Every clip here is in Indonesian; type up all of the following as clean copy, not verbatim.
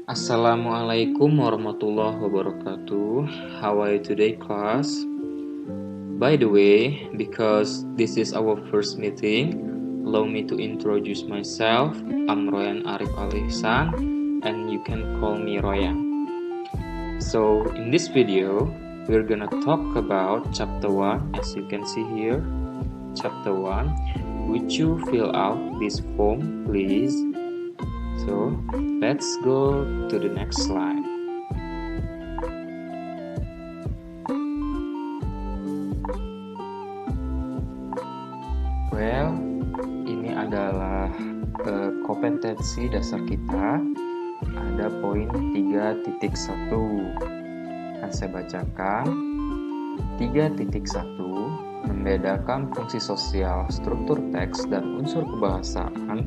Assalamualaikum warahmatullahi wabarakatuh. How are you today, class? By the way, because this is our first meeting, allow me to introduce myself. I'm Royan Arif Al-Ihsan, and you can call me Royan. So, in this video, we're gonna talk about chapter 1, as you can see here. Chapter 1. Would you fill out this form, please? So, let's go to the next slide. Well, ini adalah kompetensi dasar kita. Ada poin 3.1. Akan saya bacakan. 3.1 membedakan fungsi sosial, struktur teks, dan unsur kebahasaan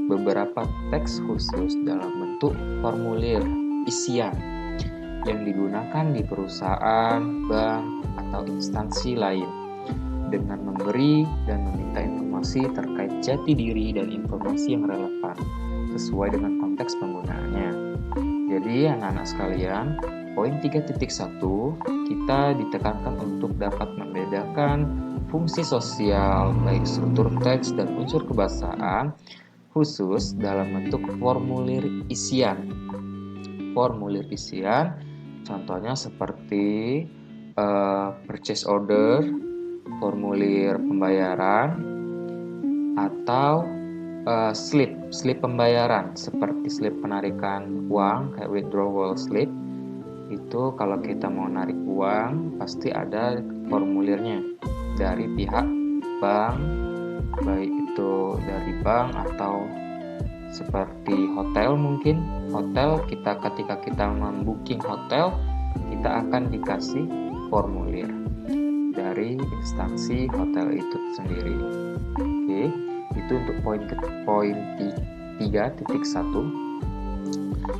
beberapa teks khusus dalam bentuk formulir isian yang digunakan di perusahaan, bank, atau instansi lain dengan memberi dan meminta informasi terkait jati diri dan informasi yang relevan sesuai dengan konteks penggunaannya. Jadi anak-anak sekalian, poin 3.1 kita ditekankan untuk dapat membedakan fungsi sosial baik struktur teks dan unsur kebahasaan khusus dalam bentuk formulir isian. Formulir isian contohnya seperti purchase order, formulir pembayaran, atau slip pembayaran seperti slip penarikan uang kayak withdrawal slip. Itu kalau kita mau narik uang pasti ada formulirnya dari pihak bank, baik itu dari bank atau seperti hotel. Mungkin hotel ketika kita membooking hotel, kita akan dikasih formulir dari instansi hotel itu sendiri. Oke, itu untuk poin 3.1.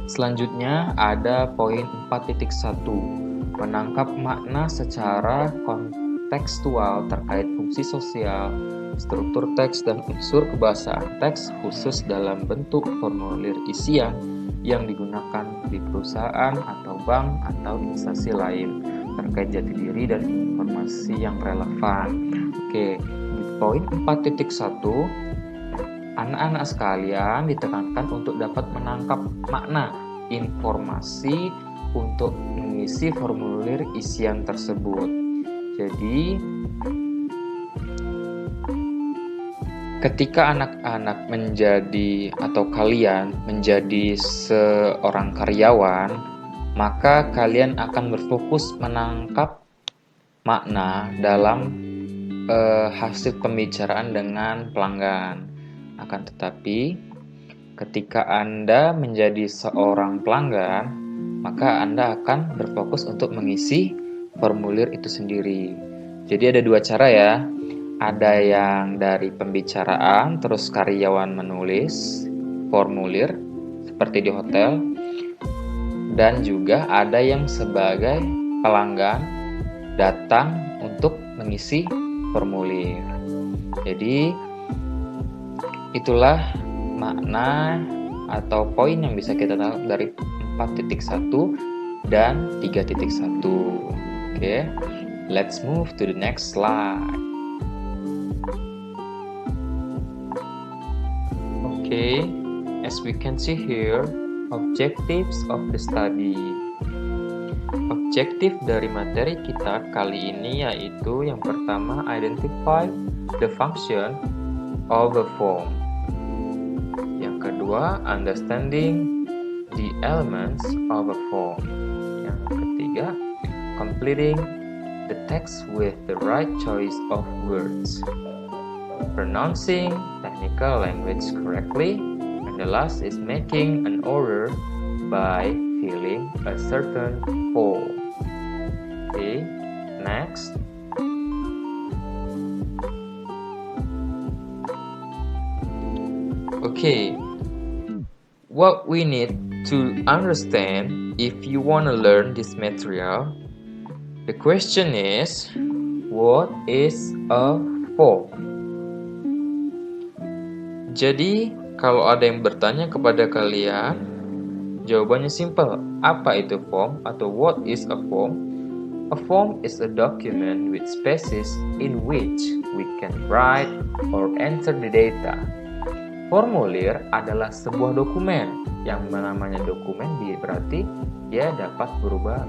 Selanjutnya ada poin 4.1, menangkap makna secara kontekstual terkait fungsi sosial, struktur teks, dan unsur kebahasaan teks khusus dalam bentuk formulir isian yang digunakan di perusahaan atau bank atau instansi lain terkait jati diri dan informasi yang relevan. Oke, di poin 4.1, anak-anak sekalian ditekankan untuk dapat menangkap makna informasi untuk mengisi formulir isian tersebut. Jadi, ketika anak-anak menjadi atau kalian menjadi seorang karyawan, maka kalian akan berfokus menangkap makna dalam hasil pembicaraan dengan pelanggan. Akan tetapi, ketika Anda menjadi seorang pelanggan, maka Anda akan berfokus untuk mengisi formulir itu sendiri. Jadi ada dua cara ya. Ada yang dari pembicaraan, terus karyawan menulis formulir seperti di hotel, dan juga ada yang sebagai pelanggan datang untuk mengisi formulir. Jadi itulah makna atau poin yang bisa kita tahu dari 4.1 dan 3.1. Oke, let's move to the next slide. Okay, as we can see here, objectives of the study. Objektif dari materi kita kali ini yaitu yang pertama, identify the function of a form. Yang kedua, understanding the elements of a form. Yang ketiga, completing the text with the right choice of words, pronouncing technical language correctly, and the last is making an order by filling a certain form. Okay, next. Okay, what we need to understand if you want to learn this material, the question is, what is a form? Jadi, kalau ada yang bertanya kepada kalian, Jawabannya simple. Apa itu form atau what is a form? A form is a document with spaces in which we can write or enter the data. Formulir adalah sebuah dokumen yang namanya dokumen berarti dia dapat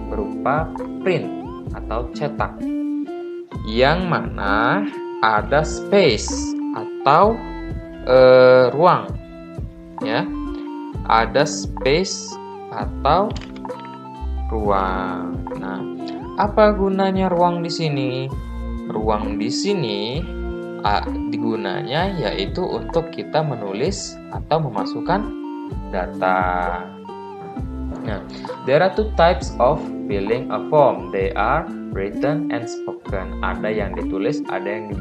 berupa print atau cetak, yang mana ada space atau ruang, ya, ada space atau ruang. Nah, apa gunanya ruang di sini? Ruang di sini digunanya yaitu untuk kita menulis atau memasukkan data. Nah, there are two types of filling a form. They are written and spoken. Ada yang ditulis, ada yang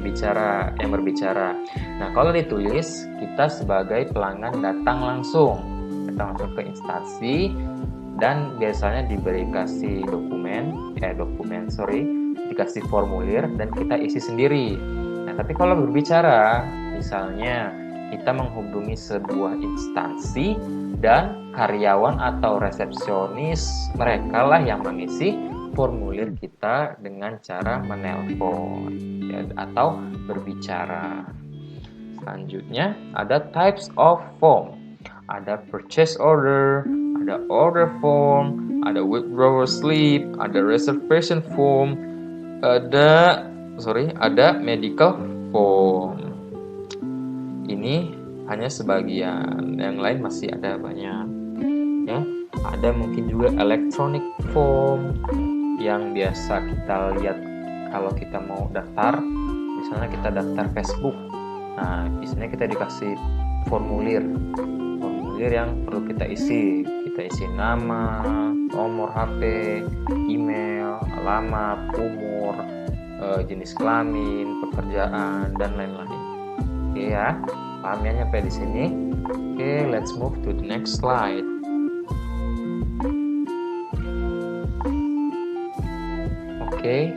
berbicara. Nah, kalau ditulis, kita sebagai pelanggan datang langsung ke instansi dan biasanya dikasih dikasih formulir dan kita isi sendiri. Nah, tapi kalau berbicara, misalnya kita menghubungi sebuah instansi dan karyawan atau resepsionis mereka lah yang mengisi formulir kita dengan cara menelpon, ya, atau berbicara. Selanjutnya ada types of form. Ada purchase order, ada order form, ada withdrawal slip, ada reservation form, ada medical form. Ini hanya sebagian, yang lain masih ada banyak, ya. Ada mungkin juga electronic form yang biasa kita lihat kalau kita mau daftar, misalnya kita daftar Facebook. Nah, biasanya kita dikasih formulir yang perlu kita isi nama, nomor HP, email, alamat, umur, jenis kelamin, pekerjaan, dan lain-lain. Oke ya, paham ya sampai di sini? Oke, let's move to the next slide. Oke,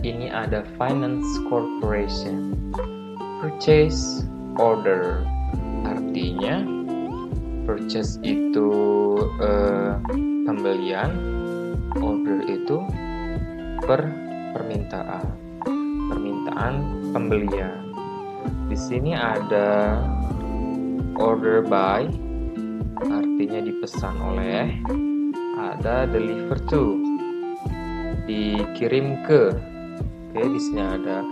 ini ada finance corporation. Purchase order, artinya purchase itu pembelian, order itu permintaan pembelian. Di sini ada order by, artinya dipesan oleh, ada deliver to, dikirim ke. Oke, di sini ada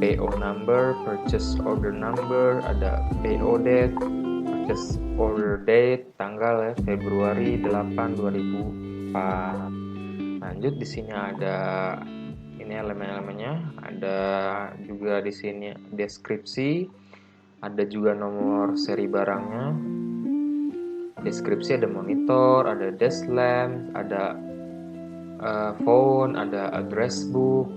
PO number, purchase order number, ada PO date, purchase order date, tanggal ya, Februari 8, 2004. Lanjut, di sini ada ini elemen-elemennya, ada juga di sini deskripsi, ada juga nomor seri barangnya. Deskripsi ada monitor, ada desk lamp, ada phone, ada address book.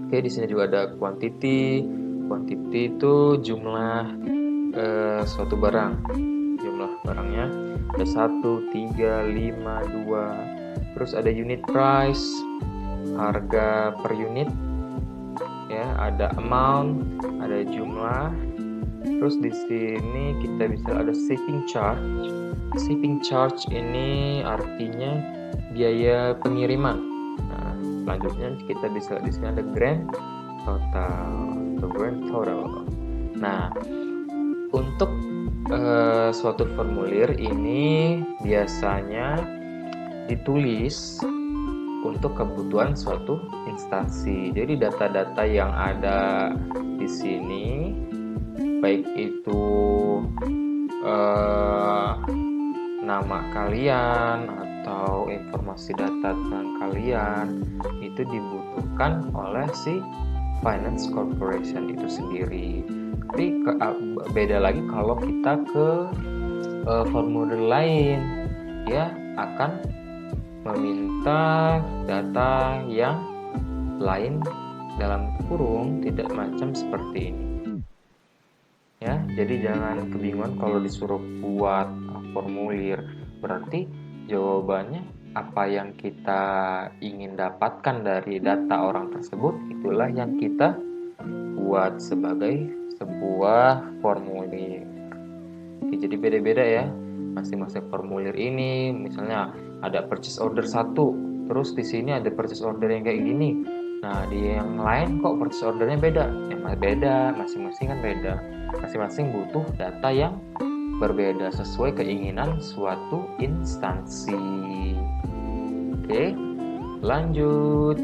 Oke, di sini juga ada quantity. Quantity itu jumlah suatu barang. Jumlah barangnya ada 1, 3, 5, 2. Terus ada unit price, harga per unit. Ya, ada amount, ada jumlah. Terus di sini kita bisa ada shipping charge. Shipping charge ini artinya biaya pengiriman. Nah, selanjutnya kita bisa di sini ada grand total. Nah, untuk suatu formulir ini biasanya ditulis untuk kebutuhan suatu instansi. Jadi data-data yang ada di sini, baik itu nama kalian atau informasi data tentang kalian, itu dibutuhkan oleh si finance corporation itu sendiri. Tapi beda lagi kalau kita ke formulir lain, dia akan meminta data yang lain dalam kurung, tidak macam seperti ini. Ya, jadi jangan kebingungan kalau disuruh buat formulir, berarti jawabannya apa yang kita ingin dapatkan dari data orang tersebut, itulah yang kita buat sebagai sebuah formulir. Oke, jadi beda-beda ya. masing-masing formulir ini. Misalnya ada purchase order 1, terus di sini ada purchase order yang kayak gini. Nah, di yang lain kok purchase ordernya beda? Ya beda, masing-masing kan beda. Masing-masing butuh data yang berbeda sesuai keinginan suatu instansi. Oke, lanjut.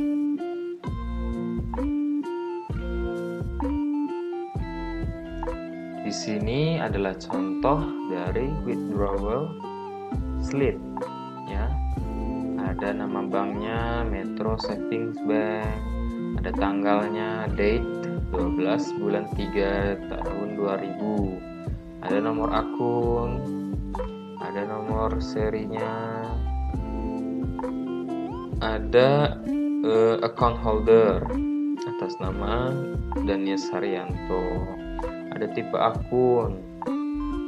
Di sini adalah contoh dari withdrawal slip, ya. Ada nama banknya Metro Savings Bank, ada tanggalnya date 12 bulan 3 tahun 2000, ada nomor akun, ada nomor serinya, ada account holder atas nama Danius Haryanto, ada tipe akun,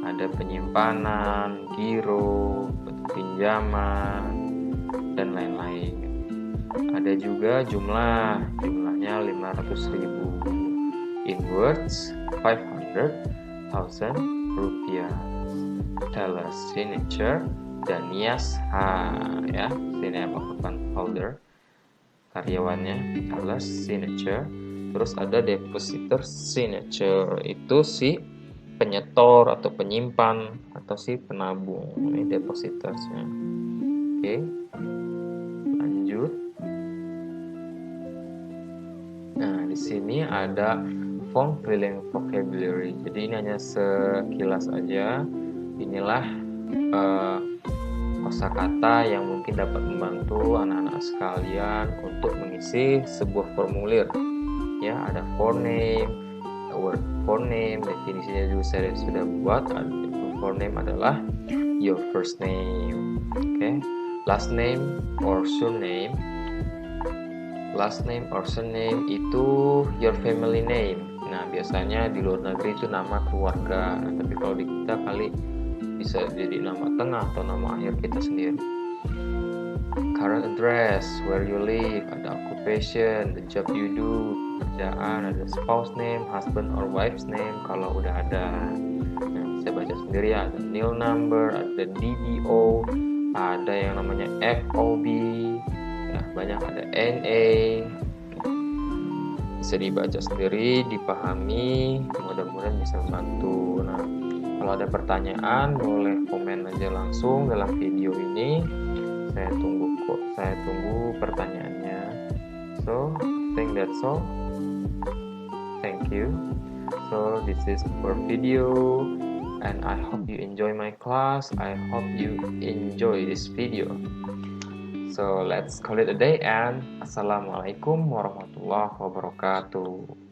ada penyimpanan, giro, pinjaman, dan lain-lain. Ada juga jumlahnya 500.000, in words 500,000 rupiah. Teller signature Danias H, ya. Sini account holder, karyawannya teller signature. Terus ada depositor signature, itu si penyetor atau penyimpan atau si penabung. Ini depositorsnya. Oke, lanjut. Nah, di sini ada form filling vocabulary. Jadi ini hanya sekilas aja. Inilah kosakata yang mungkin dapat membantu anak-anak sekalian untuk mengisi sebuah formulir. Ya, ada for name, word for name, definisinya juga saya sudah buat. For name adalah your first name, okay? Last name or surname. Last name or surname itu your family name. Nah, biasanya di luar negeri itu nama keluarga. Nah, tapi kalau di kita kali bisa jadi nama tengah atau nama akhir kita sendiri. Current address, where you live, ada occupation, the job you do, pekerjaan, ada spouse name, husband or wife's name kalau udah ada. Nah, saya baca sendiri ya, ada NIL number, ada DDO, ada yang namanya FOB, ya, banyak, ada NA. Bisa dibaca sendiri, dipahami, mudah-mudahan bisa membantu. Nah, kalau ada pertanyaan boleh komen aja langsung dalam video ini. Saya tunggu pertanyaannya. So, I think that's all. Thank you. So, this is our video, and I hope you enjoy my class. I hope you enjoy this video. So, let's call it a day, and Assalamualaikum warahmatullahi wabarakatuh.